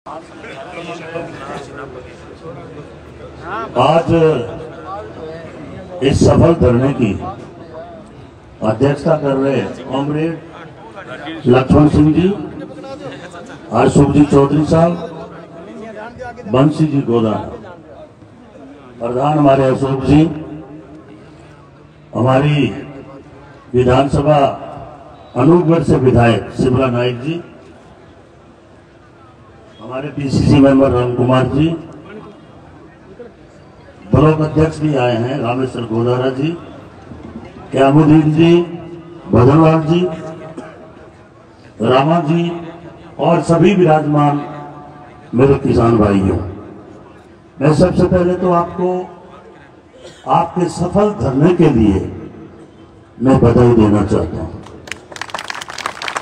आज इस सफल धरने की अध्यक्षता कर रहे कॉमरेड लक्ष्मण सिंह जी, हरसुख जी चौधरी साहब, बंसी जी गोदा, प्रधान हमारे अशोक जी, हमारी विधानसभा अनूपगढ़ से विधायक शिमला नायक जी, हमारे PCC member Ram Kumar ji, block अध्यक्ष भी आए हैं रामेश्वर गोदारा जी, क्यामुद्दीन जी, भदनलाल जी, रामा जी और सभी विराजमान मेरे किसान भाइयों, मैं सबसे पहले तो आपको आपके सफल धरने के लिए मैं बधाई देना चाहता हूं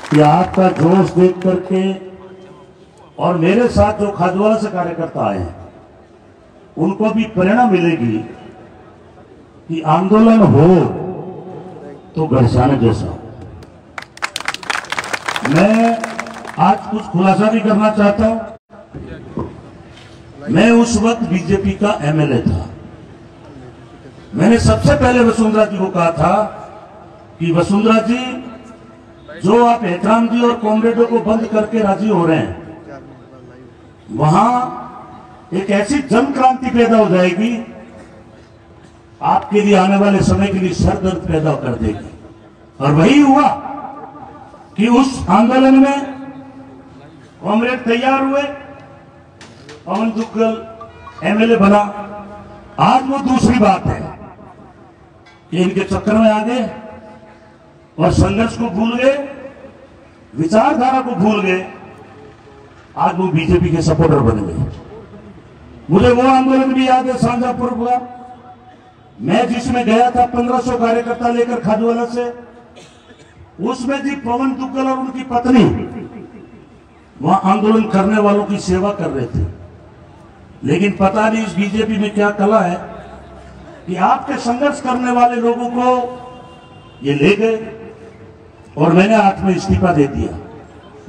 कि आपका जोश देख करके और मेरे साथ जो खाजवाला से कार्यकर्ता आए हैं उनको भी प्रेरणा मिलेगी कि आंदोलन हो तो घरसाने जैसा हो। मैं आज कुछ खुलासा भी करना चाहता हूं। मैं उस वक्त बीजेपी का एमएलए था। मैंने सबसे पहले वसुंधरा जी को कहा था कि वसुंधरा जी, जो आप एहतराम जी और कॉमरेडों को बंद करके राजी हो रहे हैं, वहां एक ऐसी जन क्रांति पैदा हो जाएगी, आपके लिए आने वाले समय के लिए सरदर्द पैदा कर देगी। और वही हुआ कि उस आंदोलन में कॉमरेड तैयार हुए, पवन दुग्गल एमएलए बना। आज वो दूसरी बात है कि इनके चक्कर में आ गए और संघर्ष को भूल गए, विचारधारा को भूल गए, आज वो बीजेपी के सपोर्टर बन गए। मुझे वो आंदोलन भी याद है शाहजहांपुर का, मैं जिसमें गया था 1500 कार्यकर्ता लेकर खाजवाला से, उसमें जी पवन दुग्गल और उनकी पत्नी वहां आंदोलन करने वालों की सेवा कर रहे थे। लेकिन पता नहीं इस बीजेपी में क्या कला है कि आपके संघर्ष करने वाले लोगों को ये ले गए और मैंने हाथ में इस्तीफा दे दिया।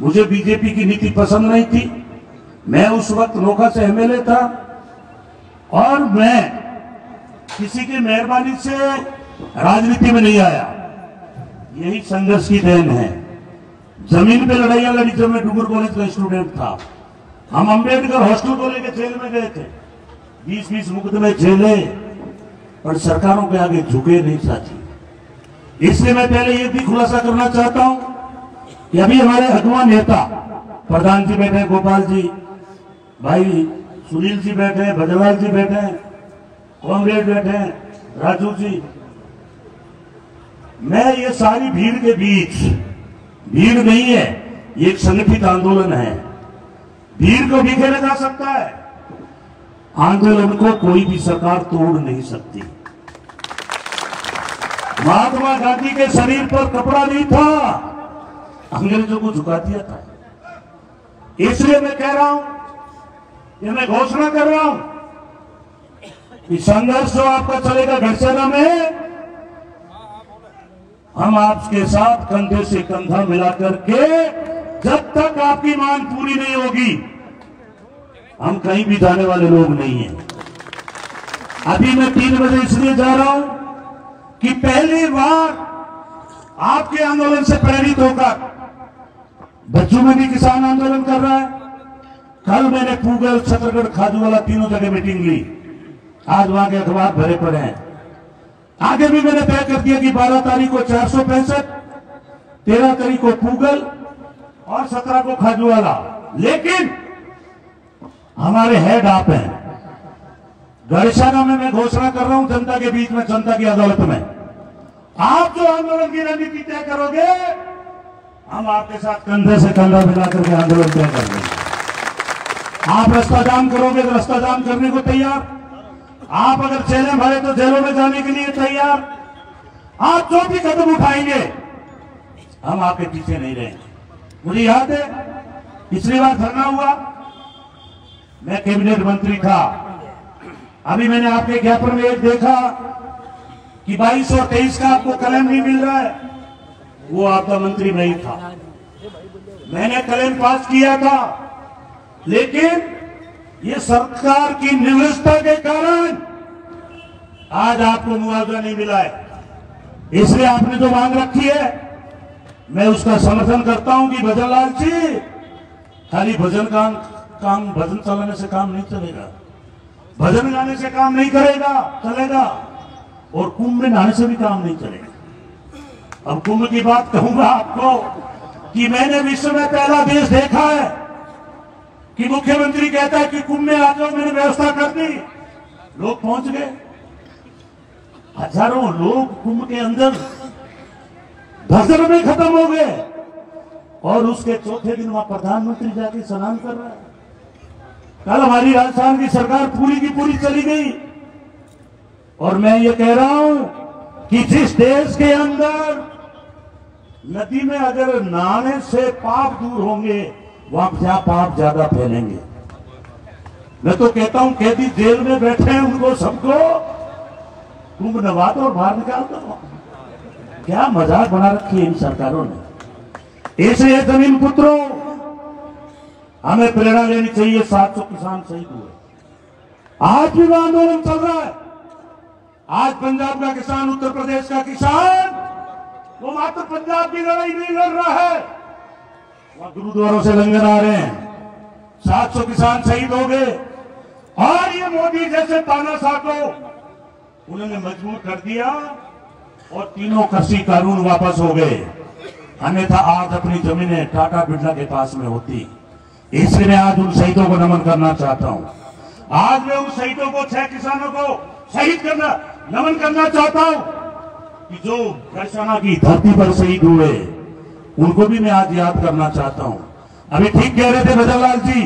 मुझे बीजेपी की नीति पसंद नहीं थी। मैं उस वक्त नोखा से एमएलए था और मैं किसी की मेहरबानी से राजनीति में नहीं आया। यही संघर्ष की देन है। जमीन पे लड़ाइयां लड़ी जब मैं डुगर कॉलेज का स्टूडेंट था। हम अंबेडकर हॉस्टल को लेकर जेल में गए थे, 20-20 मुकदमे झेले, पर सरकारों के आगे झुके नहीं साथी। इसलिए मैं पहले ये भी खुलासा करना चाहता हूं कि अभी हमारे अगवा नेता प्रधान जी बैठे, गोपाल जी, भाई सुनील जी बैठे, भजनलाल जी बैठे, कॉमरेड बैठे, राजू जी, मैं ये सारी भीड़ के बीच, भीड़ नहीं है, ये एक संगठित आंदोलन है। भीड़ को बिखेरा जा सकता है, आंदोलन को कोई भी सरकार तोड़ नहीं सकती। महात्मा गांधी के शरीर पर कपड़ा नहीं था, अंग्रेजों को झुका दिया था। इसलिए मैं कह रहा हूं, ये मैं घोषणा कर रहा हूं कि संघर्ष जो आपका चलेगा घरसेना में, हम आपके साथ कंधे से कंधा मिलाकर के, जब तक आपकी मांग पूरी नहीं होगी, हम कहीं भी जाने वाले लोग नहीं हैं। अभी मैं 3 बजे इसलिए जा रहा हूं कि पहली बार आपके आंदोलन से प्रेरित होकर बच्चों में भी किसान आंदोलन कर रहा है। कल मैंने पूगल, छतरगढ़, खाजूवाला तीनों जगह मीटिंग ली। आज वहां के अखबार भरे पड़े हैं। आगे भी मैंने तय कर दिया कि 12 तारीख को 465, 13 तारीख को पूगल और 17 को खाजूवाला। लेकिन हमारे हेड आप हैं। घरसाना में मैं घोषणा कर रहा हूं, जनता के बीच में, जनता की अदालत में, आप जो आंदोलन की रणनीति तय करोगे, हम आपके साथ कंधे से कंधा मिलाकर के आंदोलन तय कर देंगे। आप रास्ता जाम करोगे तो रास्ता जाम करने को तैयार, आप अगर जेलें भरे तो जेलों में जाने के लिए तैयार, आप जो भी कदम उठाएंगे हम आपके पीछे नहीं रहेंगे। मुझे याद है पिछली बार धरना हुआ, मैं कैबिनेट मंत्री था। अभी मैंने आपके ज्ञापन में एक देखा कि 22 और 23 का आपको कलम नहीं मिल रहा है, वो आपका मंत्री नहीं था। मैंने क्लेम पास किया था लेकिन ये सरकार की निर्लजता के कारण आज आपको मुआवजा नहीं मिला है। इसलिए आपने जो मांग रखी है, मैं उसका समर्थन करता हूं कि भजनलाल जी, खाली भजन भजन चलाने से काम नहीं चलेगा, भजन गाने से काम नहीं चलेगा, और कुंभ में नहाने से भी काम नहीं चलेगा। अब कुंभ की बात कहूंगा आपको कि मैंने विश्व में पहला देश देखा है कि मुख्यमंत्री कहता है कि कुंभ में आ जाओ, मैंने व्यवस्था कर दी, लोग पहुंच गए, हजारों लोग कुंभ के अंदर भजन में खत्म हो गए, और उसके चौथे दिन वहां प्रधानमंत्री जाके स्नान कर रहा है। कल हमारी राजस्थान की सरकार पूरी की पूरी चली गई, और मैं ये कह रहा हूं कि जिस देश के अंदर नदी में अगर नहाने से पाप दूर होंगे, वहां जहां पाप ज्यादा फैलेंगे। मैं तो कहता हूं कैदी जेल में बैठे हैं, उनको सबको कुंभ नवा दो और बाहर निकाल दो। क्या मजाक बना रखी है इन सरकारों ने। इसलिए जमीन पुत्रों, हमें प्रेरणा लेनी चाहिए। 700 किसान शहीद हुए, आज भी वह आंदोलन चल रहा है। आज पंजाब का किसान, उत्तर प्रदेश का किसान, वो मात्र पंजाब की लड़ाई नहीं लड़ रहा है, वह गुरुद्वारों से लंगर आ रहे हैं। 700 किसान शहीद हो गए, और ये मोदी जैसे तानाशाह को उन्होंने मजबूर कर दिया, और तीनों कृषि कानून वापस हो गए। अन्यथा आज अपनी जमीनें टाटा बिरला के पास में होती। इसलिए मैं आज उन शहीदों को नमन करना चाहता हूं। आज मैं उन शहीदों को, 6 किसानों को शहीद करना, नमन करना चाहता हूं कि जो गढ़शाना की धरती पर शहीद हुए, उनको भी मैं आज याद करना चाहता हूं। अभी ठीक कह रहे थे भजनलाल जी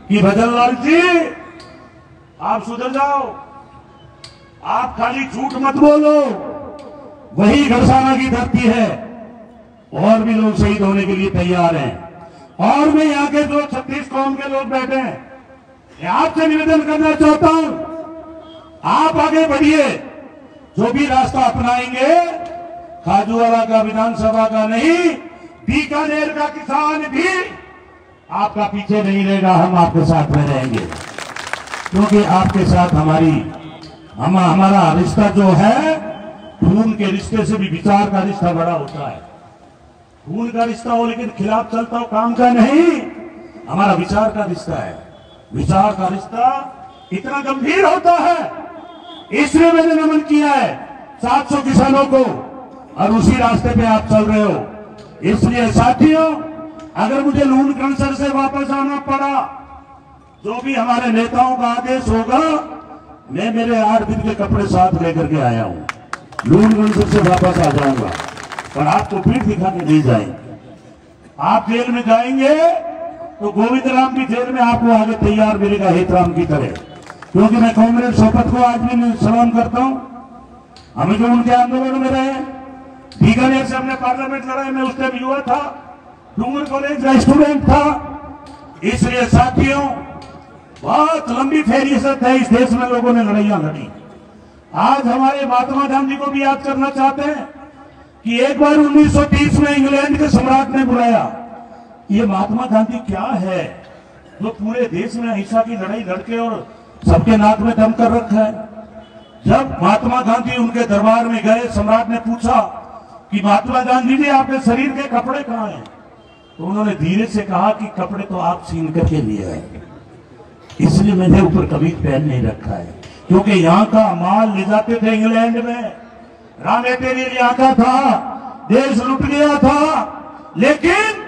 कि भजनलाल जी आप सुधर जाओ, आप खाली झूठ मत बोलो, वही गढ़शाना की धरती है, और भी लोग शहीद होने के लिए तैयार हैं। और मैं यहाँ के जो 36 कौम के लोग बैठे हैं, मैं आपसे निवेदन करना चाहता हूं, आप आगे बढ़िए। जो भी रास्ता अपनाएंगे, खाजूवाला का, विधानसभा का नहीं, बीकानेर का किसान भी आपका पीछे नहीं रहेगा। हम आपके साथ में रहेंगे, क्योंकि आपके साथ हमारा रिश्ता जो है, खून के रिश्ते से भी विचार का रिश्ता बड़ा होता है। खून का रिश्ता हो लेकिन खिलाफ चलता हो, काम का नहीं। हमारा विचार का रिश्ता है। विचार का रिश्ता इतना गंभीर होता है, इसलिए मैंने नमन किया है 700 किसानों को, और उसी रास्ते पे आप चल रहे हो। इसलिए साथियों, अगर मुझे लून कैंसर से वापस आना पड़ा, जो भी हमारे नेताओं का आदेश होगा, मैं मेरे 8 दिन के कपड़े साथ लेकर के आया हूं। लून कैंसर से वापस आ जाऊंगा, पर आपको पीठ दिखा के नहीं जाएंगे। आप जेल में जाएंगे तो गोविंद राम भी जेल में आपको आगे तैयार मिलेगा, हेतराम की तरह। क्योंकि मैं कॉमरेड शौकत को आज भी सलाम करता हूं। हमें जो उनके आंदोलन में रहे, बीकानेर से हमने पार्लियामेंट लड़ाई में उस टाइम युवा था, डूंगर कॉलेज का स्टूडेंट था। इसलिए साथियों, बहुत लंबी फहरिस्त है, इस देश में लोगों ने लड़ाइयां लड़ी। आज हमारे महात्मा गांधी को भी याद करना चाहते हैं कि एक बार 1930 में इंग्लैंड के सम्राट ने बुलाया। ये महात्मा गांधी क्या है जो पूरे देश में अहिंसा की लड़ाई लड़के और सबके नाक में दम कर रखा है। जब महात्मा गांधी उनके दरबार में गए, सम्राट ने पूछा कि महात्मा गांधी जी, आपके शरीर के कपड़े कहाँ हैं? तो उन्होंने धीरे से कहा कि कपड़े तो आप छीन करके लिए आए, इसलिए मैंने ऊपर कभी पहन नहीं रखा है। क्योंकि यहाँ का माल ले जाते थे इंग्लैंड में, रॉ मटेरियल यहाँ का था, देश लुट गया था। लेकिन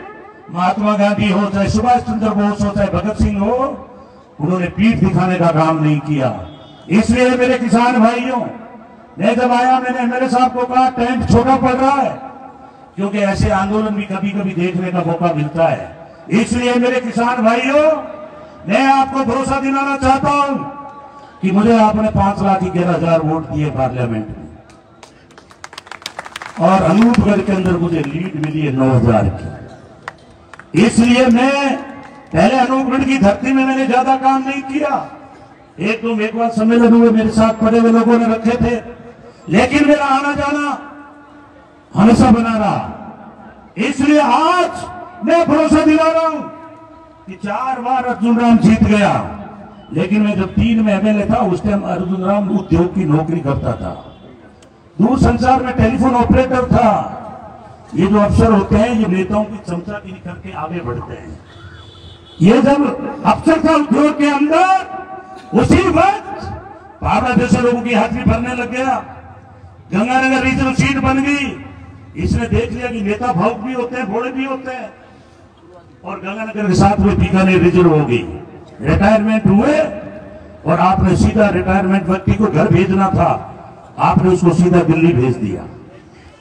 महात्मा गांधी हो, चाहे सुभाष चंद्र बोस हो, चाहे भगत सिंह हो, उन्होंने पीठ दिखाने का काम नहीं किया। इसलिए मेरे किसान भाइयों, मैं जब आया, मैंने मेरे साहब को कहा टेंट छोटा पड़ रहा है, क्योंकि ऐसे आंदोलन भी कभी कभी देखने का मौका मिलता है। इसलिए मेरे किसान भाइयों, मैं आपको भरोसा दिलाना चाहता हूं कि मुझे आपने 5,11,000 वोट दिए पार्लियामेंट में, और अनूपगढ़ के अंदर मुझे लीड मिली है 9,000 की। इसलिए मैं पहले अनूपगढ़ की धरती में मैंने ज्यादा काम नहीं किया। एक दो मेघवाल सम्मेलन हुए, मेरे साथ पड़े हुए लोगों ने रखे थे, लेकिन मेरा आना जाना हमेशा बना रहा। इसलिए आज मैं भरोसा दिला रहा हूं कि 4 बार अर्जुन राम जीत गया, लेकिन मैं जब 3 में एमएलए था उस टाइम अर्जुन राम उद्योग की नौकरी करता था, दूर संचार में टेलीफोन ऑपरेटर था। ये जो अफसर होते हैं ये नेताओं की चमचागिरी करके आगे बढ़ते हैं। ये जब अफसर था उद्योग के अंदर, उसी वक्त बाबा जैसे लोगों की हाजिरी भरने लग गया। गंगानगर रीजनल सीट बन गई। इसने देख लिया कि नेता भावुक भी होते हैं, भोले भी होते हैं, और गंगानगर के साथ में बीकानेर रिजर्व हो गई। रिटायरमेंट हुए और आपने सीधा रिटायरमेंट व्यक्ति को घर भेजना था, आपने उसको सीधा दिल्ली भेज दिया।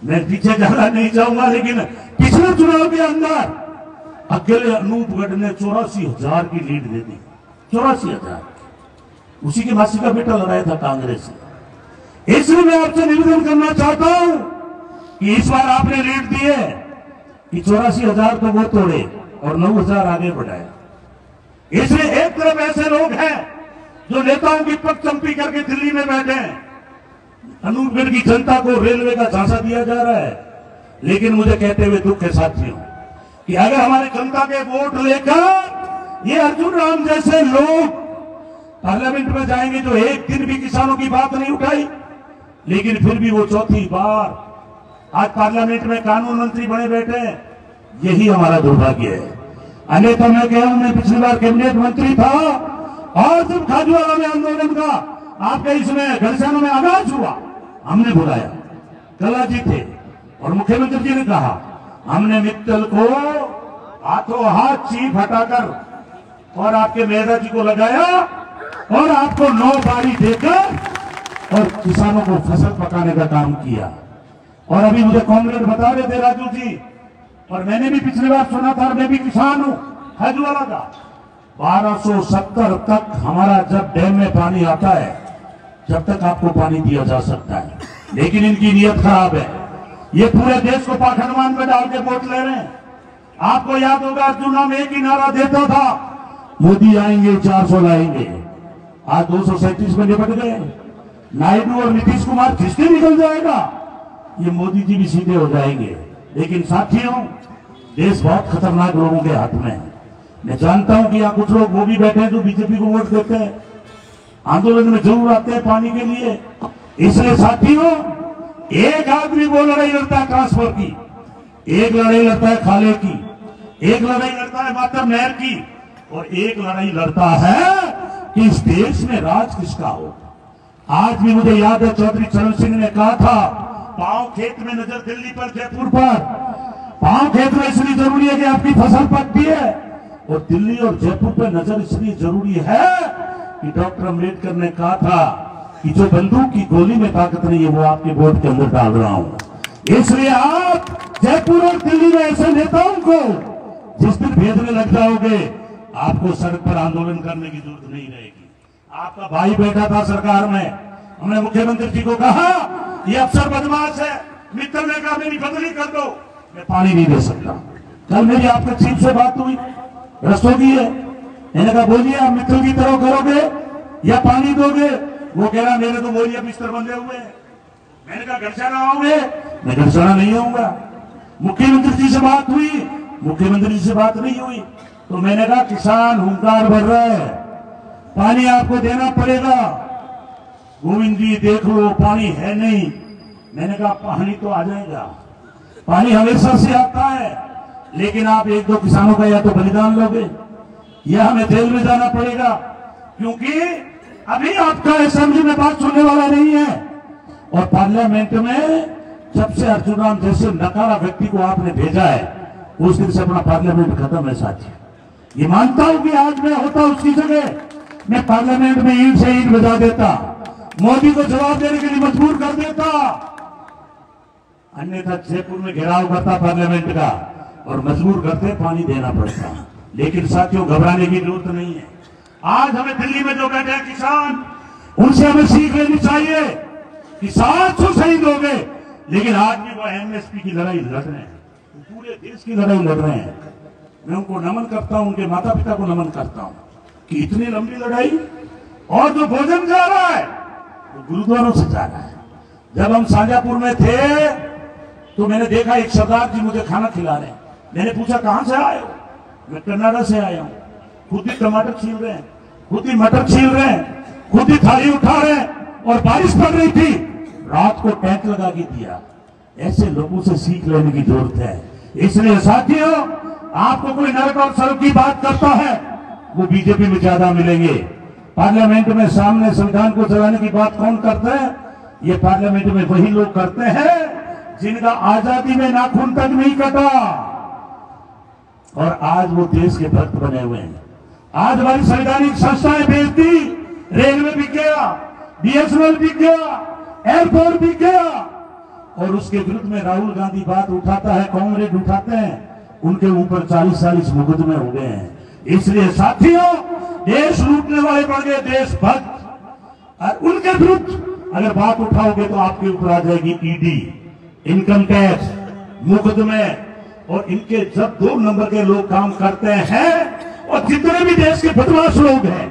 मैं पीछे जाना नहीं चाहूंगा, लेकिन पिछले चुनाव के अंदर अकेले अनूपगढ़ ने 84,000 की लीड दे दी। 84,000। उसी के मासी का बेटा लड़ाया था कांग्रेस से। इसलिए मैं आपसे निवेदन करना चाहता हूं कि इस बार आपने लीड दी है कि 84,000 तो वो तोड़े और 9,000 आगे बढ़ाए। इसलिए एक तरफ ऐसे लोग हैं जो नेताओं की पगचंपी करके दिल्ली में बैठे हैं। अनूपगढ़ की जनता को रेलवे का झांसा दिया जा रहा है, लेकिन मुझे कहते हुए दुख है साथियों कि अगर हमारे जनता के वोट लेकर ये अर्जुन राम जैसे लोग पार्लियामेंट में जाएंगे जो एक दिन भी किसानों की बात नहीं उठाई, लेकिन फिर भी वो चौथी बार आज पार्लियामेंट में कानून मंत्री बने बैठे हैं, यही हमारा दुर्भाग्य है। अन्यथा मैं कह रहा हूं, मैं पिछली बार कैबिनेट मंत्री था और जब खाजूवाला में आंदोलन का आपके इसमें घनश्याम में आगाज हुआ, हमने बुलाया, कला जी थे और मुख्यमंत्री जी ने कहा, हमने मित्तल को हाथों हाथ चीफ हटाकर और आपके मेहरा जी को लगाया और आपको 9 बारी देकर और किसानों को फसल पकाने का काम किया। और अभी मुझे कांग्रेस बता रहे थे राजू जी, और मैंने भी पिछली बार सुना था, मैं भी किसान हूं खाजूवाला का, 1270 तक हमारा जब डैम में पानी आता है जब तक आपको पानी दिया जा सकता है, लेकिन इनकी नीयत खराब है। ये पूरे देश को पाखंडमान में डाल के वोट ले रहे हैं। आपको याद होगा अर्जुन राम एक ही नारा देता था, मोदी आएंगे 400 लाएंगे। आज 237 में निपट गए। नायडू और नीतीश कुमार किसके निकल जाएगा, ये मोदी जी भी सीधे हो जाएंगे। लेकिन साथियों, देश बहुत खतरनाक लोगों के हाथ में है। मैं जानता हूं कि यहाँ कुछ लोग वो भी बैठे हैं जो बीजेपी को वोट देते हैं, आंदोलन में जरूर आते हैं पानी के लिए। इसलिए साथियों, एक आदमी वो लड़ाई लड़ता है ट्रांसफर की, एक लड़ाई लड़ता है खाले की, एक लड़ाई लड़ता है मातर नहर की, और एक लड़ाई लड़ता है कि इस देश में राज किसका हो। आज भी मुझे याद है चौधरी चरण सिंह ने कहा था, पांव खेत में नजर दिल्ली पर, जयपुर पर। पांव खेत में इसलिए जरूरी है कि आपकी फसल पकती है, और दिल्ली और जयपुर पर नजर इसलिए जरूरी है कि डॉक्टर अम्बेडकर ने कहा था कि जो बंदूक की गोली में ताकत नहीं है वो आपके वोट के अंदर डाल रहा हूं। इसलिए आप जयपुर और दिल्ली में ऐसे नेताओं को जिस दिन भेजने लग जाओगे, आपको सड़क पर आंदोलन करने की जरूरत नहीं रहेगी। आपका भाई बैठा था सरकार में, हमने मुख्यमंत्री जी को कहा ये अफसर बदमाश है, मित्तल ने कहा मेरी बदली कर दो, मैं पानी नहीं दे सकता। कल मेरी आपके चीफ से बात हुई, रस्तोगी है, मैंने कहा बोलिए आप मित्तल की तरह करोगे या पानी दोगे? वो कह रहा मेरे तो बोलिए बिस्तर बंधे हुए हैं। मैंने कहा घरसाना आओगे? मैं घरसाना नहीं आऊंगा। मुख्यमंत्री जी से बात हुई, मुख्यमंत्री जी से बात नहीं हुई। तो मैंने कहा किसान हुंकार भर रहा है, पानी आपको देना पड़ेगा। गोविंद जी देख लो पानी है नहीं। मैंने कहा पानी तो आ जाएगा, पानी हमेशा से आता है, लेकिन आप 1-2 किसानों का या तो बलिदान लोगे या हमें जेल में जाना पड़ेगा, क्योंकि अभी आपका असेंबली में बात सुनने वाला नहीं है। और पार्लियामेंट में जब से अर्जुन राम जैसे नकारा व्यक्ति को आपने भेजा है, उस दिन से अपना पार्लियामेंट खत्म है साथी। ये मानता हूं कि आज मैं होता उसकी जगह मैं पार्लियामेंट में ईंट से ईंट बजा देता, मोदी को जवाब देने के लिए मजबूर कर देता, अन्यथा जयपुर में घेराव करता पार्लियामेंट का और मजबूर करते पानी देना पड़ता। लेकिन साथियों, घबराने की जरूरत नहीं है। आज हमें दिल्ली में जो बैठे हैं किसान, उनसे हमें सीख लेनी चाहिए कि 700 शहीद हो गए, लेकिन आज भी वो एमएसपी की लड़ाई लड़ रहे हैं, पूरे देश की लड़ाई लड़ रहे हैं। मैं उनको नमन करता हूं, उनके माता पिता को नमन करता हूं कि इतनी लंबी लड़ाई। और जो भोजन जा रहा है वो गुरुद्वारों से जा रहा है। जब हम शाजापुर में थे तो मैंने देखा एक सरदार जी मुझे खाना खिला रहे हैं। मैंने पूछा कहां से आए हो? मैं कनाडा से आया हूं। खुद ही टमाटर छील रहे हैं, खुद ही मटर छील रहे हैं, खुद ही थाली उठा रहे हैं। और बारिश पड़ रही थी, रात को टेंट लगा के दिया। ऐसे लोगों से सीख लेने की जरूरत है। इसलिए साथियों, आपको कोई नरक और स्वर्ग की बात करता है, वो बीजेपी में ज्यादा मिलेंगे। पार्लियामेंट में सामने संविधान को चलाने की बात कौन करता है? ये पार्लियामेंट में वही लोग करते हैं जिनका आजादी में नाखून तक नहीं कटा, और आज वो देश के भक्त बने हुए हैं। आज हमारी संवैधानिक संस्थाएं बेचती, रेलवे बिक गया, बीएसएनएल बिक गया, एयरपोर्ट बिक गया, और उसके विरुद्ध में राहुल गांधी बात उठाता है, कांग्रेस उठाते हैं, उनके ऊपर 40-40 मुकदमे हो गए हैं। इसलिए साथियों, देश लूटने वाले बन गए देशभक्त, और उनके विरुद्ध अगर बात उठाओगे तो आपके ऊपर आ जाएगी ईडी, इनकम टैक्स, मुकदमे। और इनके जब 2 नंबर के लोग काम करते हैं, और जितने भी देश के बदमाश लोग हैं,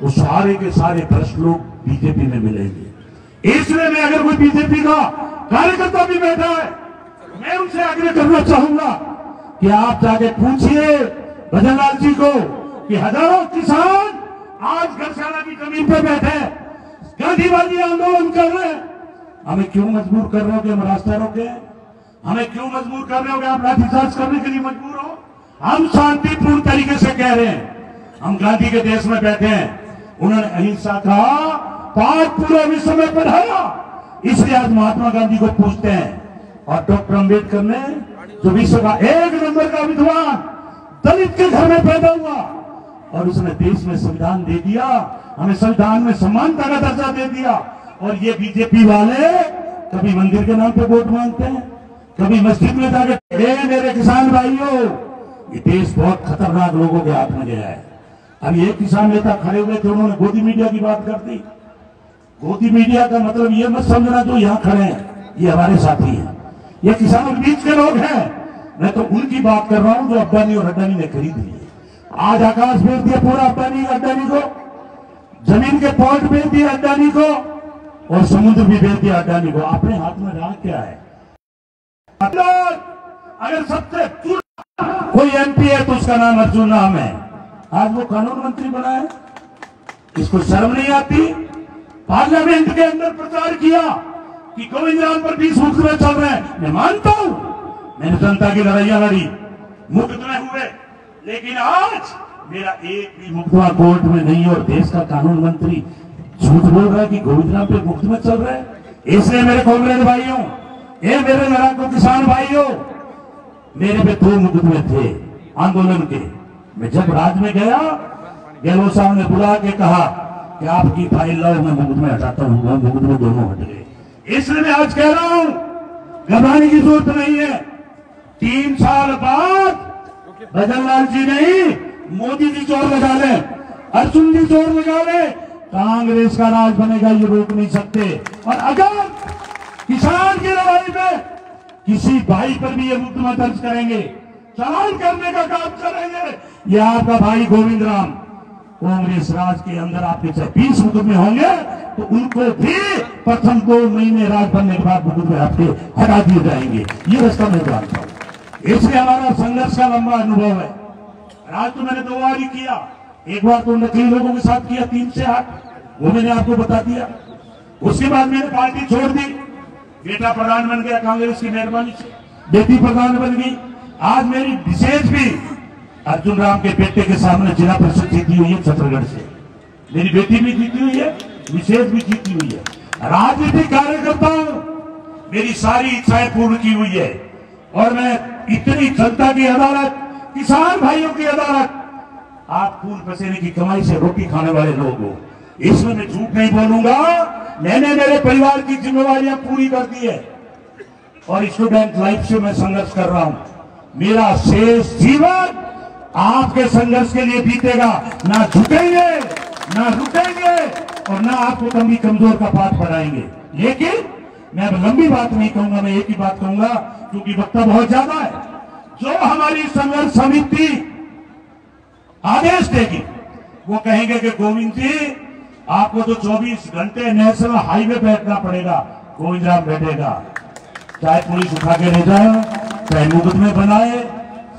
वो सारे के सारे भ्रष्ट लोग बीजेपी में मिलेंगे। इसलिए मैं, अगर कोई बीजेपी का कार्यकर्ता भी बैठा है, मैं उनसे आग्रह करना चाहूंगा कि आप जाके पूछिए भजनलाल जी को कि हजारों किसान आज गरसाना की जमीन पर बैठे गांधीवादी आंदोलन कर रहे हैं। हमें क्यों मजबूर कर रहे हो कि हम रास्ता रोके? हमें क्यों मजबूर कर रहे हो कि आप लाठीचार्ज करने के लिए मजबूर हो? हम शांतिपूर्ण तरीके से कह रहे हैं, हम गांधी के देश में बैठे हैं। उन्होंने अहिंसा का पाठ पूरे विश्व में पढ़ाया, इसलिए आज महात्मा गांधी को पूछते हैं। और डॉक्टर अंबेडकर ने, जो विश्व का 1 नंबर का विद्वान, दलित के घर में पैदा हुआ, और उसने देश में संविधान दे दिया, हमें संविधान में समानता का दर्जा दे दिया। और ये बीजेपी वाले कभी मंदिर के नाम पे वोट मांगते हैं, कभी मस्जिद में जाके, मेरे किसान भाइयों, ये देश बहुत खतरनाक लोगों के हाथ में गया है। अब एक किसान नेता खड़े हुए थे, उन्होंने गोदी मीडिया की बात कर दी। गोदी मीडिया का मतलब ये मत समझना जो यहाँ खड़े हैं ये हमारे साथी हैं, ये किसानों के बीच के लोग हैं। मैं तो उनकी बात कर रहा हूं जो अब्बानी और अड्डानी ने खरीद ली है। आज आकाश बेच दिया पूरा अड्डानी को, जमीन के पॉइंट बेच दिया अड्डानी को, और समुद्र भी बेच दिया अड्डानी को। अपने हाथ में रहा क्या है? अगर सबसे कोई एमपी है तो उसका नाम अर्जुन राम है। आज वो कानून मंत्री बना है, इसको शर्म नहीं आती? पार्लियामेंट के अंदर प्रचार किया कि गोविंद राम पर 20 मुकदमे चल रहे हैं। मैं मानता हूं, मैंने जनता की लड़ाइयां लड़ी, मुकदमे हुए, लेकिन आज मेरा एक भी मुकदमा कोर्ट में नहीं, और देश का कानून मंत्री झूठ बोल रहा है कि गोविंद राम पे मुकदमे चल रहे हैं। इसलिए मेरे कांग्रेस भाइयों, ये मेरे लड़ाकू किसान भाइयों, मेरे पे 2 मुकदमे थे आंदोलन के। मैं जब राज्य में गया, गहलोत साहब ने बुला के कहा कि आपकी फाइल लाओ, मैं मुकदमे हटाता हूं। मुकदमे दोनों हट गए। इसलिए मैं आज कह रहा हूं, घबराने की जरूरत नहीं है। 3 साल बाद भजनलाल जी नहीं, मोदी जी जोर लगा ले, अर्जुन जी जोर लगा ले, कांग्रेस का राज बनेगा, ये रोक नहीं सकते। और अगर किसान की लड़ाई में किसी भाई पर भी ये मुकदमा दर्ज करेंगे, चालान करने का काम करेंगे, ये आपका भाई गोविंद राम, कांग्रेस राज के अंदर आपके चाहे 20 मुकदमे होंगे तो उनको भी प्रथम 2 महीने राज बनने के बाद मुकदमे आपके हटा दिए जाएंगे। ये रास्ता मैं जानता हूं। इसलिए हमारा संघर्ष का लंबा अनुभव है। राज तो मैंने 2 बार ही किया, एक बार तो नकली लोगों के साथ किया 3 से 8, वो मैंने आपको बता दिया। उसके बाद मैंने पार्टी छोड़ दी, बेटा प्रधान बन गया कांग्रेस की मेहरबानी से, बेटी प्रधान बन गई। आज मेरी विशेष भी अर्जुन राम के बेटे के सामने जिला परिषद जीती हुई है छत्तीसगढ़ से, मेरी बेटी भी जीती हुई है, विशेष भी जीती हुई है। राजनीतिक कार्यकर्ता हूं, मेरी सारी इच्छाएं पूर्ण की हुई है, और मैं इतनी जनता की अदालत, किसान भाइयों की अदालत, आप खून पसीने की कमाई से रोटी खाने वाले लोग हो, इसमें मैं झूठ नहीं बोलूंगा। मैंने मेरे परिवार की जिम्मेवारियां पूरी कर दी है, और स्टूडेंट लाइफ से मैं संघर्ष कर रहा हूं। मेरा शेष जीवन आपके संघर्ष के लिए बीतेगा। ना झुकेंगे, ना रुकेंगे, और ना आपको कभी कमजोर का पाठ पढ़ाएंगे। लेकिन मैं अब लंबी बात नहीं कहूंगा, मैं एक ही बात कहूंगा, क्योंकि वक्ता बहुत ज्यादा है। जो हमारी संघर्ष समिति आदेश देगी, वो कहेंगे कि गोविंद जी, आपको तो 24 घंटे नेशनल हाईवे बैठना पड़ेगा, गोविंद राम बैठेगा। चाहे पुलिस उठा के ले जाए, चाहे मुकदमे बनाए,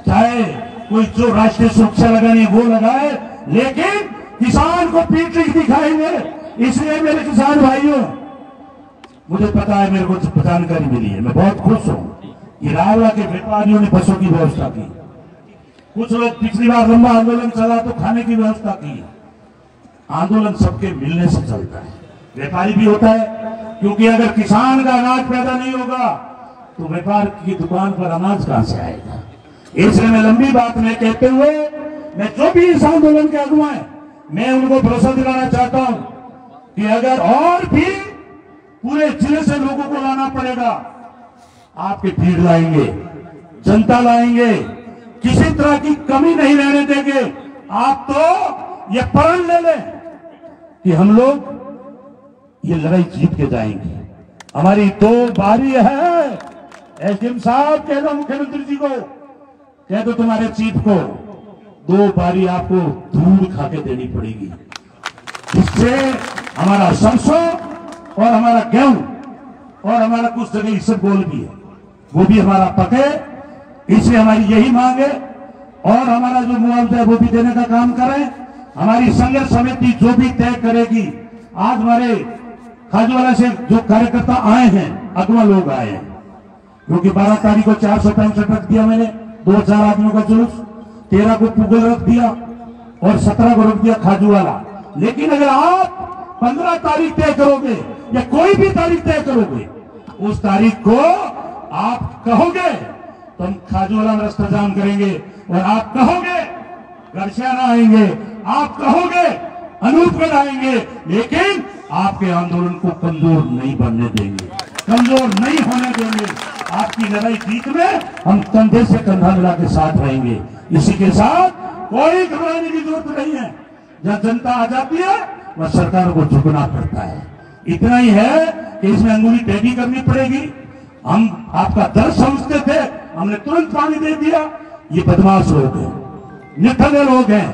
चाहे कोई जो राष्ट्रीय सुरक्षा लगानी है वो लगाए, लेकिन किसान को पीठ नहीं दिखाएंगे। इसलिए मेरे किसान भाइयों, मुझे पता है, मेरे को जानकारी मिली है, मैं बहुत खुश हूं कि रावला के व्यापारियों ने बसों की व्यवस्था की। कुछ लोग पिछली बार लंबा आंदोलन चला तो खाने की व्यवस्था की। आंदोलन सबके मिलने से चलता है, व्यापारी भी होता है, क्योंकि अगर किसान का अनाज पैदा नहीं होगा तो व्यापार की दुकान पर अनाज कहां से आएगा। इसलिए मैं लंबी बात में कहते हुए, मैं जो भी इस आंदोलन के अगुवा है, मैं उनको भरोसा दिलाना चाहता हूं कि अगर और भी पूरे जिले से लोगों को लाना पड़ेगा, आपकी भीड़ लाएंगे, जनता लाएंगे, किसी तरह की कमी नहीं रहने देंगे। आप तो ये प्रण ले लें कि हम लोग ये लड़ाई जीत के जाएंगे। हमारी 2 बारी है। एसडीएम साहब कह दो, मुख्यमंत्री जी को कह दो, तुम्हारे चीफ को 2 बारी आपको धूल खा के देनी पड़ेगी, जिससे हमारा सरसों और हमारा गेहूं और हमारा कुछ जगह इसबगोल भी है, वो भी हमारा पके। इसलिए हमारी यही मांग है, और हमारा जो मुआवजा है वो भी देने का काम करें। हमारी संघर्ष समिति जो भी तय करेगी। आज हमारे खाजूवाला से जो कार्यकर्ता आए हैं, अगवा लोग आए हैं, क्योंकि 12 तारीख को 465 रख दिया मैंने, 2000 आदमियों का जुलूस, 13 को पुगल रख दिया और 17 को रख दिया खाजूवाला। लेकिन अगर आप 15 तारीख तय करोगे या कोई भी तारीख तय करोगे, उस तारीख को आप कहोगे तो हम खाजूवाला में रास्ता जाम करेंगे, और आप कहोगे गरसियाना आएंगे, आप कहोगे अनूपगढ़ आएंगे, लेकिन आपके आंदोलन को कमजोर नहीं बनने देंगे, कमजोर नहीं होने देंगे। आपकी लड़ाई जीत में हम कंधे से कंधा मिला के साथ रहेंगे। इसी के साथ कोई घबराने की जरूरत नहीं है। जब जनता आ जाती है वह सरकार को झुकना पड़ता है। इतना ही है कि इसमें अंगुली टेढ़ी करनी पड़ेगी। हम आपका दर्द समझते थे, हमने तुरंत पानी दे दिया। ये बदमाश लोग हैं, निठल्ले लोग हैं,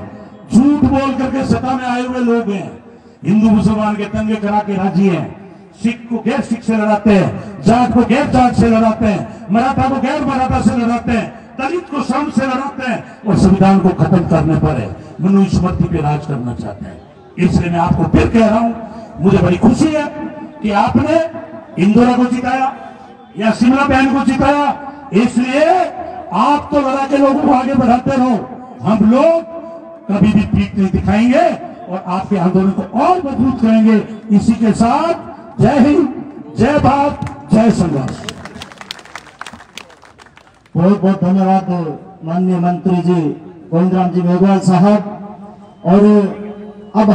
झूठ बोल करके सत्ता में आए हुए लोग हैं, हिंदू मुसलमान के दंगे करा के राजी हैं, सिख को गैर सिख से लड़ाते हैं, जाट को गैर जाट से लड़ाते हैं, मराठा को गैर मराठा से लड़ाते हैं, दलित को श्रम से लड़ाते हैं, और संविधान को खत्म करने पर है मनुस्मृति पे राज करना चाहते हैं। इसलिए मैं आपको फिर कह रहा हूं, मुझे बड़ी खुशी है कि आपने इंदौरा को जिताया या शिमला बहन को जिताया। इसलिए आप तो लड़ा के लोगों को आगे बढ़ाते रहो, हम लोग कभी भी पीठ नहीं दिखाएंगे और आपके आंदोलन को और मजबूत करेंगे। इसी के साथ जय हिंद, जय भारत, जय संघर्ष। बहुत बहुत धन्यवाद माननीय मंत्री जी गोविंद राम जी मेघवाल साहब। और अब